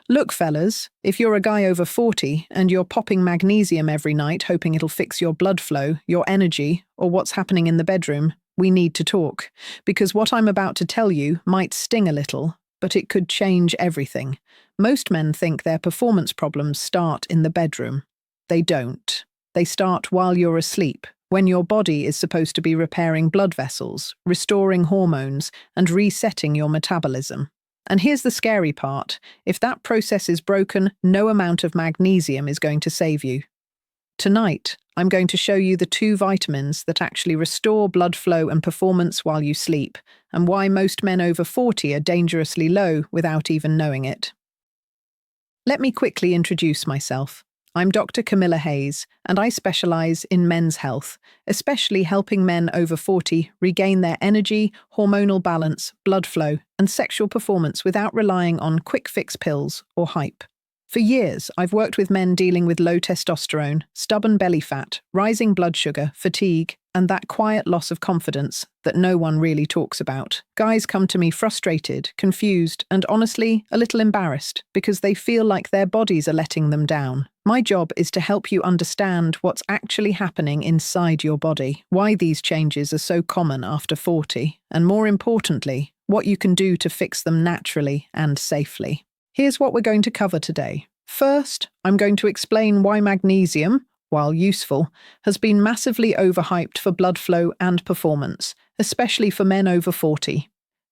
Look, fellas, if you're a guy over 40 and you're popping magnesium every night hoping it'll fix your blood flow, your energy, or what's happening in the bedroom, we need to talk. Because what I'm about to tell you might sting a little, but it could change everything. Most men think their performance problems start in the bedroom. They don't. They start while you're asleep, when your body is supposed to be repairing blood vessels, restoring hormones, and resetting your metabolism. And here's the scary part. If that process is broken, no amount of magnesium is going to save you. Tonight, I'm going to show you the 2 vitamins that actually restore blood flow and performance while you sleep, and why most men over 40 are dangerously low without even knowing it. Let me quickly introduce myself. I'm Dr. Camila Hayes, and I specialize in men's health, especially helping men over 40 regain their energy, hormonal balance, blood flow, and sexual performance without relying on quick-fix pills or hype. For years, I've worked with men dealing with low testosterone, stubborn belly fat, rising blood sugar, fatigue, and that quiet loss of confidence that no one really talks about. Guys come to me frustrated, confused, and honestly, a little embarrassed because they feel like their bodies are letting them down. My job is to help you understand what's actually happening inside your body, why these changes are so common after 40, and more importantly, what you can do to fix them naturally and safely. Here's what we're going to cover today. First, I'm going to explain why magnesium, while useful, has been massively overhyped for blood flow and performance, especially for men over 40.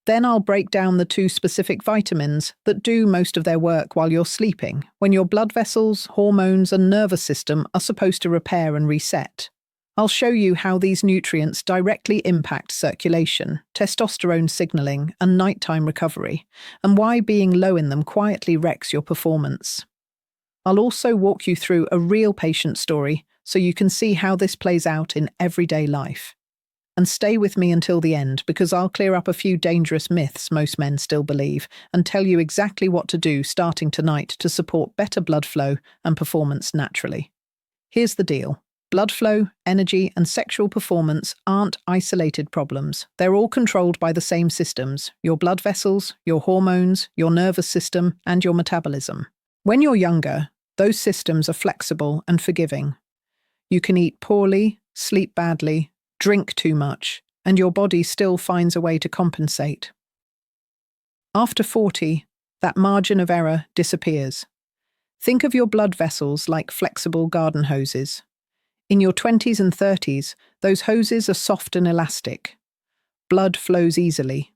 Then I'll break down the 2 specific vitamins that do most of their work while you're sleeping, when your blood vessels, hormones, and nervous system are supposed to repair and reset. I'll show you how these nutrients directly impact circulation, testosterone signaling, and nighttime recovery, and why being low in them quietly wrecks your performance. I'll also walk you through a real patient story so you can see how this plays out in everyday life. And stay with me until the end because I'll clear up a few dangerous myths most men still believe and tell you exactly what to do starting tonight to support better blood flow and performance naturally. Here's the deal. Blood flow, energy, and sexual performance aren't isolated problems. They're all controlled by the same systems: your blood vessels, your hormones, your nervous system, and your metabolism. When you're younger, those systems are flexible and forgiving. You can eat poorly, sleep badly, drink too much, and your body still finds a way to compensate. After 40, that margin of error disappears. Think of your blood vessels like flexible garden hoses. In your 20s and 30s, those hoses are soft and elastic. Blood flows easily.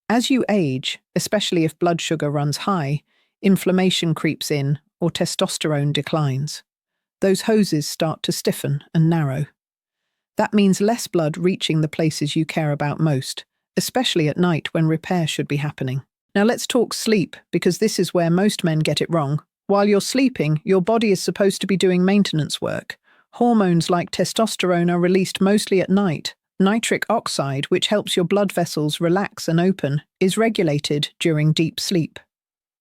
As you age, especially if blood sugar runs high, inflammation creeps in or testosterone declines. Those hoses start to stiffen and narrow. That means less blood reaching the places you care about most, especially at night when repair should be happening. Now let's talk sleep, because this is where most men get it wrong. While you're sleeping, your body is supposed to be doing maintenance work. Hormones like testosterone are released mostly at night. Nitric oxide, which helps your blood vessels relax and open, is regulated during deep sleep.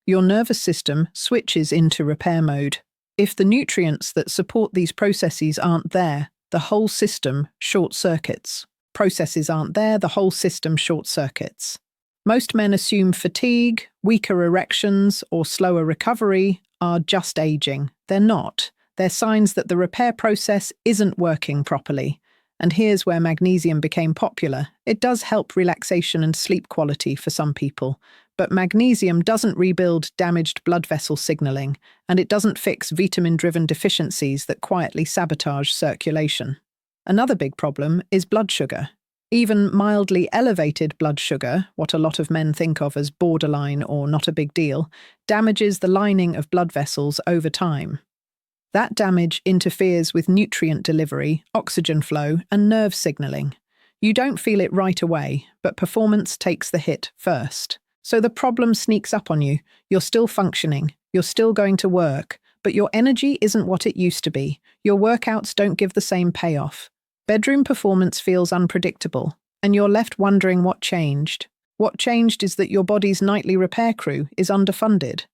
Your nervous system switches into repair mode. If the nutrients that support these processes aren't there, the whole system short-circuits. Processes aren't there, the whole system short-circuits. Most men assume fatigue, weaker erections, or slower recovery are just aging. They're not. They're signs that the repair process isn't working properly. And here's where magnesium became popular. It does help relaxation and sleep quality for some people, but magnesium doesn't rebuild damaged blood vessel signaling, and it doesn't fix vitamin-driven deficiencies that quietly sabotage circulation. Another big problem is blood sugar. Even mildly elevated blood sugar, what a lot of men think of as borderline or not a big deal, damages the lining of blood vessels over time. That damage interferes with nutrient delivery, oxygen flow, and nerve signaling. You don't feel it right away, but performance takes the hit first. So the problem sneaks up on you. You're still functioning, you're still going to work, but your energy isn't what it used to be. Your workouts don't give the same payoff. Bedroom performance feels unpredictable, and you're left wondering what changed. What changed is that your body's nightly repair crew is underfunded.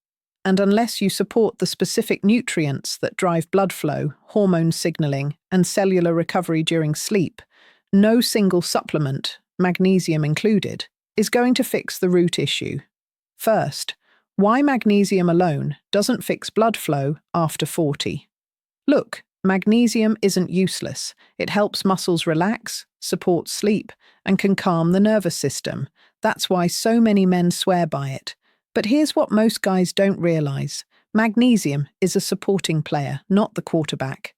And unless you support the specific nutrients that drive blood flow, hormone signaling, and cellular recovery during sleep, no single supplement, magnesium included, is going to fix the root issue. First, Why magnesium alone doesn't fix blood flow after 40. Look, magnesium isn't useless. It helps muscles relax, supports sleep, and can calm the nervous system. That's why so many men swear by it. But here's what most guys don't realize. Magnesium is a supporting player, not the quarterback.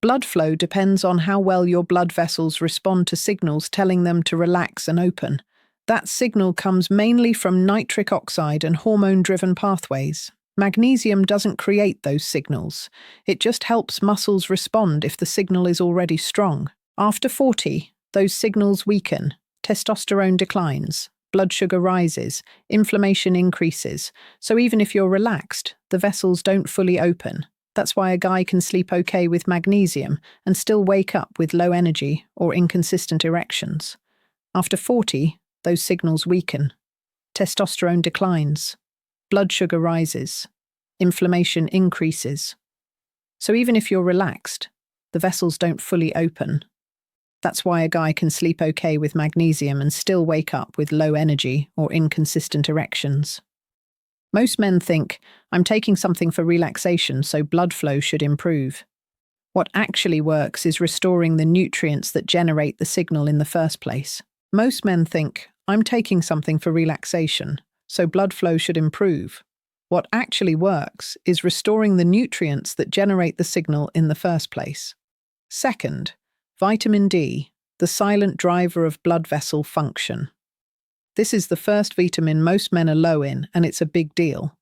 Blood flow depends on how well your blood vessels respond to signals telling them to relax and open. That signal comes mainly from nitric oxide and hormone-driven pathways. Magnesium doesn't create those signals. It just helps muscles respond if the signal is already strong. After 40, those signals weaken, testosterone declines, blood sugar rises, inflammation increases. So even if you're relaxed, the vessels don't fully open. That's why a guy can sleep okay with magnesium and still wake up with low energy or inconsistent erections. After 40, those signals weaken. Testosterone declines. Blood sugar rises. Inflammation increases. So even if you're relaxed, the vessels don't fully open. That's why a guy can sleep okay with magnesium and still wake up with low energy or inconsistent erections. Most men think, I'm taking something for relaxation, so blood flow should improve. What actually works is restoring the nutrients that generate the signal in the first place. Most men think, I'm taking something for relaxation, so blood flow should improve. What actually works is restoring the nutrients that generate the signal in the first place. Second, vitamin D, the silent driver of blood vessel function. This is the first vitamin most men are low in, and it's a big deal.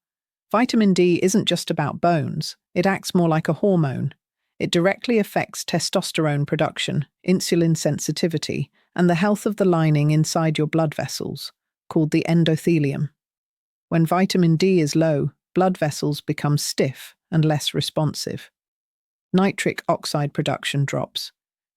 Vitamin D isn't just about bones, it acts more like a hormone. It directly affects testosterone production, insulin sensitivity, and the health of the lining inside your blood vessels, called the endothelium. When vitamin D is low, blood vessels become stiff and less responsive. Nitric oxide production drops.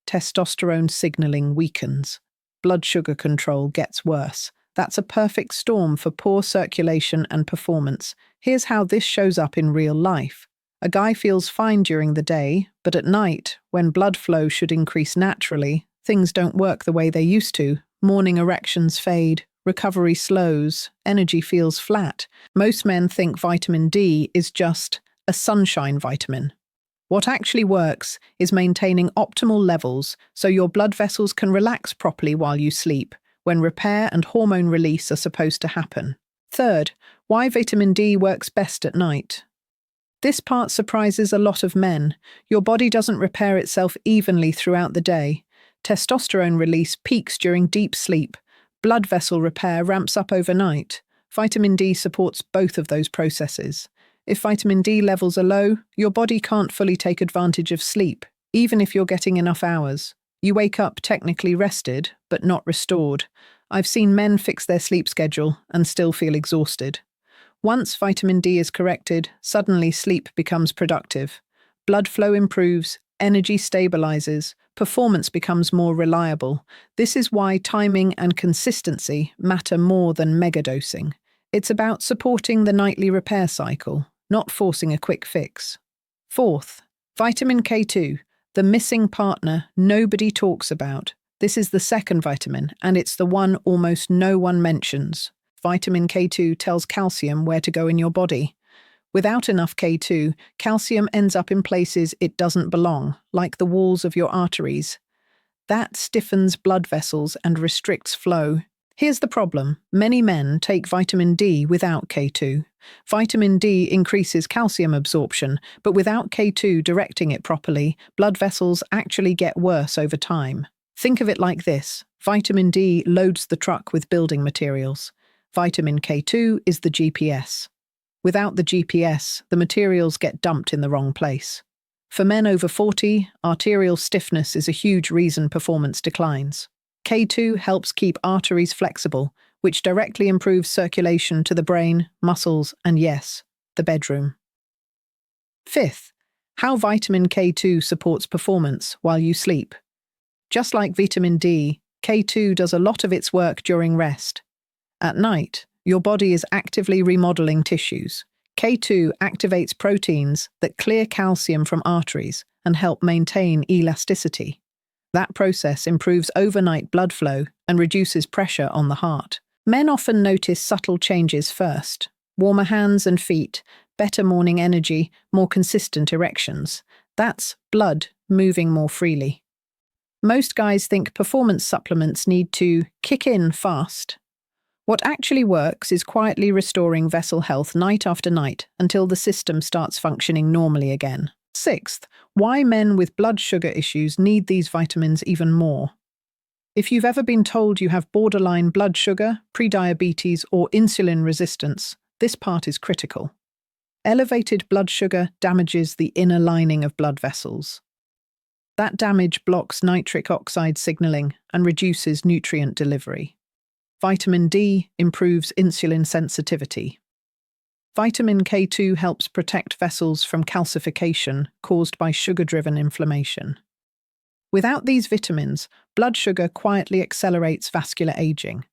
Testosterone signaling weakens. Blood sugar control gets worse. That's a perfect storm for poor circulation and performance. Here's how this shows up in real life. A guy feels fine during the day, but at night, when blood flow should increase naturally, things don't work the way they used to. Morning erections fade, recovery slows, energy feels flat. Most men think vitamin D is just a sunshine vitamin. What actually works is maintaining optimal levels so your blood vessels can relax properly while you sleep, when repair and hormone release are supposed to happen. Third, why vitamin D works best at night. This part surprises a lot of men. Your body doesn't repair itself evenly throughout the day. Testosterone release peaks during deep sleep. Blood vessel repair ramps up overnight. Vitamin D supports both of those processes. If vitamin D levels are low, your body can't fully take advantage of sleep, even if you're getting enough hours. You wake up technically rested, but not restored. I've seen men fix their sleep schedule and still feel exhausted. Once vitamin D is corrected, suddenly sleep becomes productive. Blood flow improves, energy stabilizes, performance becomes more reliable. This is why timing and consistency matter more than megadosing. It's about supporting the nightly repair cycle, not forcing a quick fix. Fourth, vitamin K2, the missing partner nobody talks about. This is the second vitamin, and it's the one almost no one mentions. Vitamin K2 tells calcium where to go in your body. Without enough K2, calcium ends up in places it doesn't belong, like the walls of your arteries. That stiffens blood vessels and restricts flow. Here's the problem. Many men take vitamin D without K2. Vitamin D increases calcium absorption, but without K2 directing it properly, blood vessels actually get worse over time. Think of it like this. Vitamin D loads the truck with building materials. Vitamin K2 is the GPS. Without the GPS, the materials get dumped in the wrong place. For men over 40, arterial stiffness is a huge reason performance declines. K2 helps keep arteries flexible, which directly improves circulation to the brain, muscles, and yes, the bedroom. Fifth, how vitamin K2 supports performance while you sleep. Just like vitamin D, K2 does a lot of its work during rest. At night, your body is actively remodeling tissues. K2 activates proteins that clear calcium from arteries and help maintain elasticity. That process improves overnight blood flow and reduces pressure on the heart. Men often notice subtle changes first. Warmer hands and feet, better morning energy, more consistent erections. That's blood moving more freely. Most guys think performance supplements need to kick in fast. What actually works is quietly restoring vessel health night after night until the system starts functioning normally again. Sixth, why men with blood sugar issues need these vitamins even more. If you've ever been told you have borderline blood sugar, prediabetes, or insulin resistance, this part is critical. Elevated blood sugar damages the inner lining of blood vessels. That damage blocks nitric oxide signaling and reduces nutrient delivery. Vitamin D improves insulin sensitivity. Vitamin K2 helps protect vessels from calcification caused by sugar-driven inflammation. Without these vitamins, blood sugar quietly accelerates vascular aging.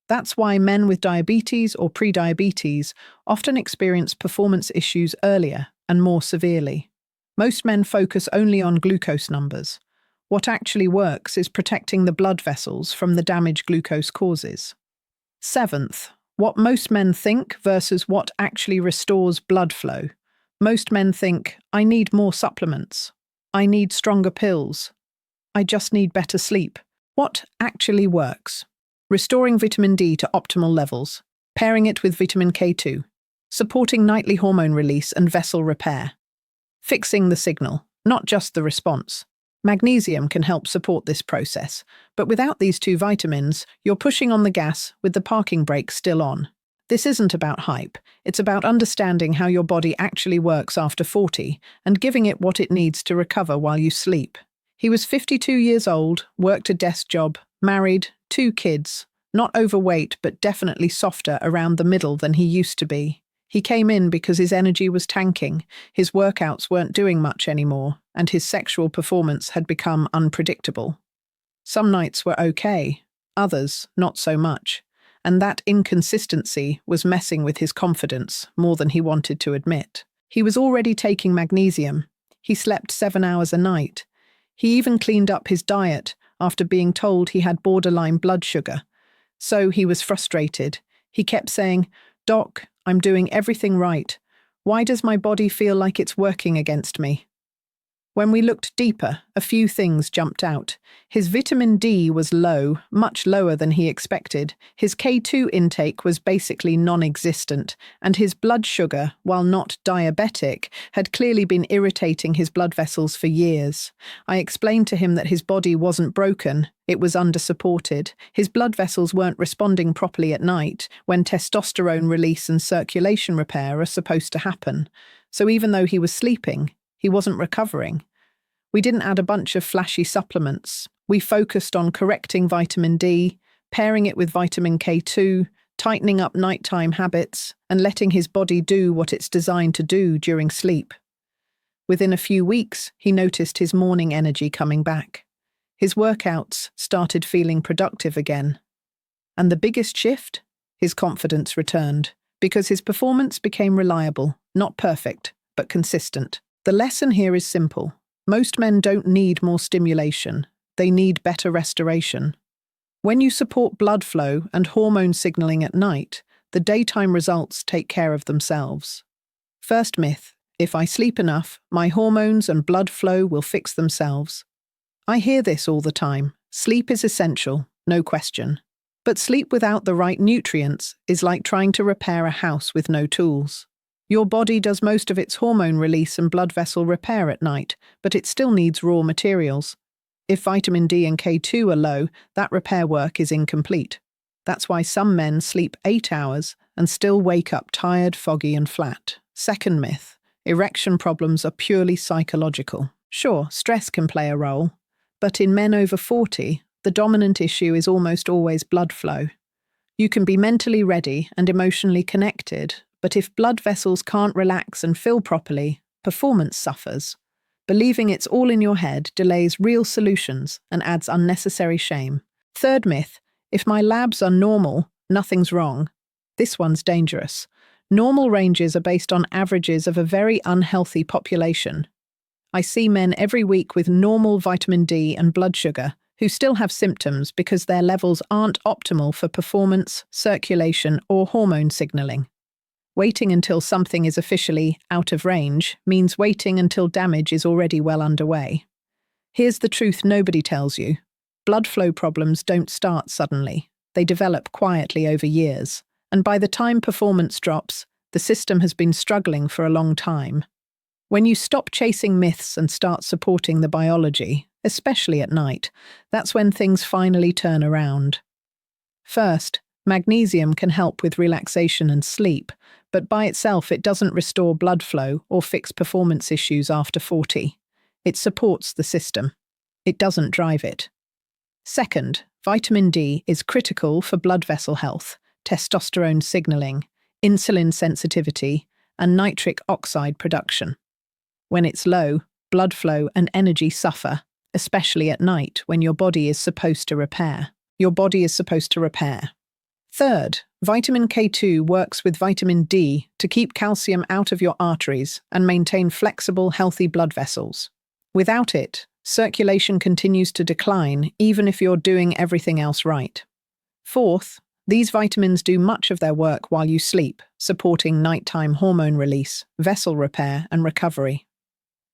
That's why men with diabetes or prediabetes often experience performance issues earlier and more severely. Most men focus only on glucose numbers. What actually works is protecting the blood vessels from the damage glucose causes. Seventh, what most men think versus what actually restores blood flow. Most men think, I need more supplements. I need stronger pills. I just need better sleep. What actually works? Restoring vitamin D to optimal levels, pairing it with vitamin K2, supporting nightly hormone release and vessel repair. Fixing the signal, not just the response. Magnesium can help support this process, but without these two vitamins, you're pushing on the gas with the parking brake still on. This isn't about hype, it's about understanding how your body actually works after 40 and giving it what it needs to recover while you sleep. He was 52 years old, worked a desk job, married, 2 kids, not overweight but definitely softer around the middle than he used to be. He came in because his energy was tanking, his workouts weren't doing much anymore, and his sexual performance had become unpredictable. Some nights were okay, others not so much, and that inconsistency was messing with his confidence more than he wanted to admit. He was already taking magnesium. He slept 7 hours a night. He even cleaned up his diet after being told he had borderline blood sugar. So he was frustrated. He kept saying, "Doc, I'm doing everything right. Why does my body feel like it's working against me?" When we looked deeper, a few things jumped out. His vitamin D was low, much lower than he expected. His K2 intake was basically non-existent, and his blood sugar, while not diabetic, had clearly been irritating his blood vessels for years. I explained to him that his body wasn't broken, it was under-supported. His blood vessels weren't responding properly at night, when testosterone release and circulation repair are supposed to happen. So even though he was sleeping, he wasn't recovering. We didn't add a bunch of flashy supplements. We focused on correcting vitamin D, pairing it with vitamin K2, tightening up nighttime habits, and letting his body do what it's designed to do during sleep. Within a few weeks, he noticed his morning energy coming back. His workouts started feeling productive again. And the biggest shift? His confidence returned, because his performance became reliable, not perfect, but consistent. The lesson here is simple. Most men don't need more stimulation. They need better restoration. When you support blood flow and hormone signaling at night, the daytime results take care of themselves. First myth, if I sleep enough, my hormones and blood flow will fix themselves. I hear this all the time. Sleep is essential, no question. But sleep without the right nutrients is like trying to repair a house with no tools. Your body does most of its hormone release and blood vessel repair at night, but it still needs raw materials. If vitamin D and K2 are low, that repair work is incomplete. That's why some men sleep 8 hours and still wake up tired, foggy, and flat. Second myth, erection problems are purely psychological. Sure, stress can play a role, but in men over 40, the dominant issue is almost always blood flow. You can be mentally ready and emotionally connected, but if blood vessels can't relax and fill properly, performance suffers. Believing it's all in your head delays real solutions and adds unnecessary shame. Third myth, if my labs are normal, nothing's wrong. This one's dangerous. Normal ranges are based on averages of a very unhealthy population. I see men every week with normal vitamin D and blood sugar who still have symptoms because their levels aren't optimal for performance, circulation, or hormone signaling. Waiting until something is officially out of range means waiting until damage is already well underway. Here's the truth nobody tells you. Blood flow problems don't start suddenly. They develop quietly over years. And by the time performance drops, the system has been struggling for a long time. When you stop chasing myths and start supporting the biology, especially at night, that's when things finally turn around. First, magnesium can help with relaxation and sleep, but by itself it doesn't restore blood flow or fix performance issues after 40. It supports the system. It doesn't drive it. Second, vitamin D is critical for blood vessel health, testosterone signaling, insulin sensitivity, and nitric oxide production. When it's low, blood flow and energy suffer, especially at night when your body is supposed to repair. Third, vitamin K2 works with vitamin D to keep calcium out of your arteries and maintain flexible, healthy blood vessels. Without it, circulation continues to decline even if you're doing everything else right. Fourth, these vitamins do much of their work while you sleep, supporting nighttime hormone release, vessel repair, and recovery.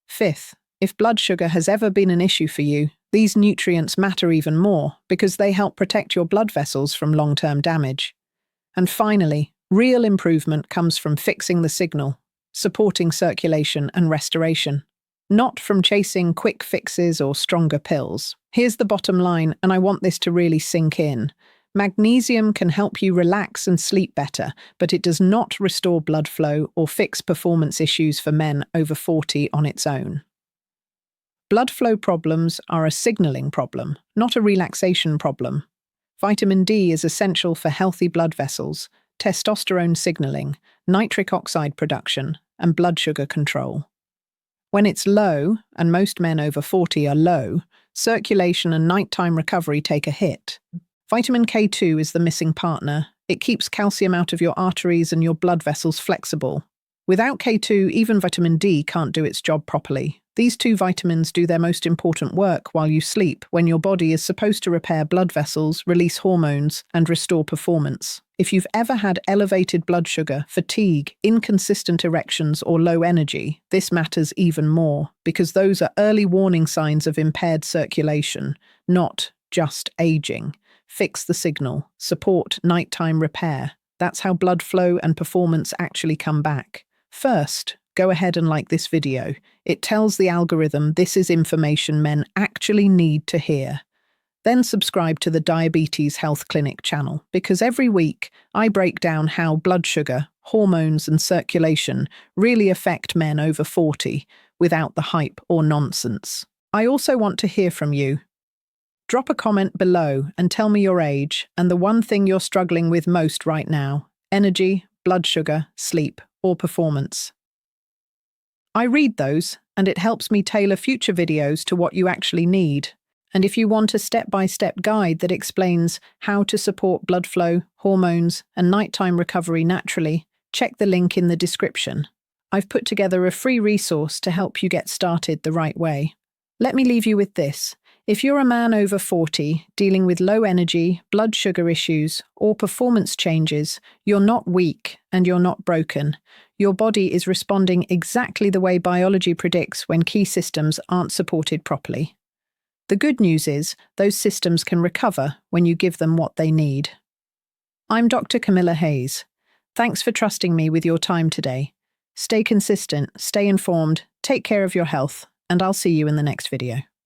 Fifth, if blood sugar has ever been an issue for you, these nutrients matter even more because they help protect your blood vessels from long-term damage. And finally, real improvement comes from fixing the signal, supporting circulation and restoration, not from chasing quick fixes or stronger pills. Here's the bottom line, and I want this to really sink in. Magnesium can help you relax and sleep better, but it does not restore blood flow or fix performance issues for men over 40 on its own. Blood flow problems are a signaling problem, not a relaxation problem. Vitamin D is essential for healthy blood vessels, testosterone signaling, nitric oxide production, and blood sugar control. When it's low, and most men over 40 are low, circulation and nighttime recovery take a hit. Vitamin K2 is the missing partner. It keeps calcium out of your arteries and your blood vessels flexible. Without K2, even vitamin D can't do its job properly. These two vitamins do their most important work while you sleep, when your body is supposed to repair blood vessels, release hormones, and restore performance. If you've ever had elevated blood sugar, fatigue, inconsistent erections, or low energy, this matters even more, because those are early warning signs of impaired circulation, not just aging. Fix the signal. Support nighttime repair. That's how blood flow and performance actually come back. First, go ahead and like this video. It tells the algorithm this is information men actually need to hear. Then subscribe to the Diabetes Health Clinic channel, because every week I break down how blood sugar, hormones, and circulation really affect men over 40 without the hype or nonsense. I also want to hear from you. Drop a comment below and tell me your age and the one thing you're struggling with most right now: energy, blood sugar, sleep, or performance. I read those, and it helps me tailor future videos to what you actually need. And if you want a step-by-step guide that explains how to support blood flow, hormones, and nighttime recovery naturally, check the link in the description. I've put together a free resource to help you get started the right way. Let me leave you with this. If you're a man over 40 dealing with low energy, blood sugar issues, or performance changes, you're not weak and you're not broken. Your body is responding exactly the way biology predicts when key systems aren't supported properly. The good news is those systems can recover when you give them what they need. I'm Dr. Camila Hayes. Thanks for trusting me with your time today. Stay consistent, stay informed, take care of your health, and I'll see you in the next video.